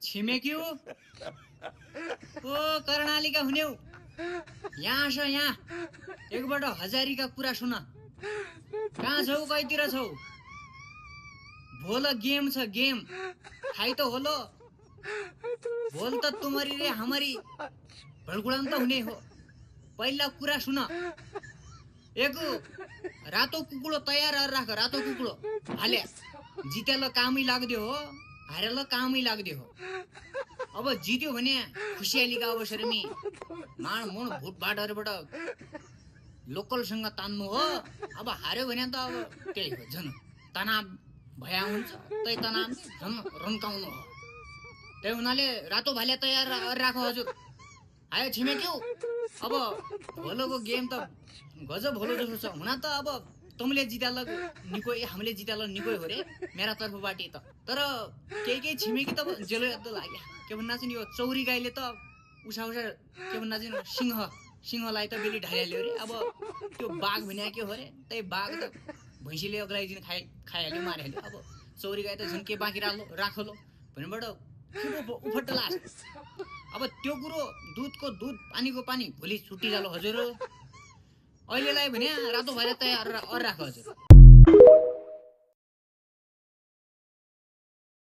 छिमेकी हो ओ कर्णालीका हुने हो यहाँ छ यहाँ एकबाट हजारीका कुरा सुन कहाँ छौ कहीतिर छौ भोल गेम छ गेम खाइ त होलो भोल त तुम्हारी रे हमारी भडगुडान त हुने हो पहिला कुरा सुन एक रातो कुकुडो तयार राख रातो कुकुडो हाले जितेलो कामै लाग्दियो हो हारेलो कामै लाग्दियो हो अब जित्यो भने खुसियालीका अवसरमी माण मुण भुटभाटहरुबाट लोकलसँग तान्नु हो अब हार्यो भने त अब त्यही हो झन् तनाव भया हुन्छ त्यही तनाव झन् रन्काउनु हो त्यही हुनाले रातो भाले तयार राख हजुर आयो छिमेक्यौ अब भोलोको गेम त गजब भोलो जस्तो छ हुन त अब तुमले जिताल निको हामीले जिताल निको हो रे मेरा तर्फबाट त तर केही छिमेकी त जेलो यस्तो लाग्यो के भन्ना चाहिँ यो चौरी गाईले त उषा के भन्ना चाहिँ सिंहलाई त बेली ढालिहाल्यो रे अब त्यो बाघ भन्या के हो रे त्यही बाघ त भैँसीले अग्लाइदिन खाइहाल्यो मारिहाल्यो अब चौरी गाई त झन् के बाँकी राखलो भनेबाट उफट्ट लाग्छ अब त्यो कुरो दुधको दुध पानीको पानी भोलि छुट्टी जालो हजुर अहिलेलाई भने रातो भएर तयार राख हजुर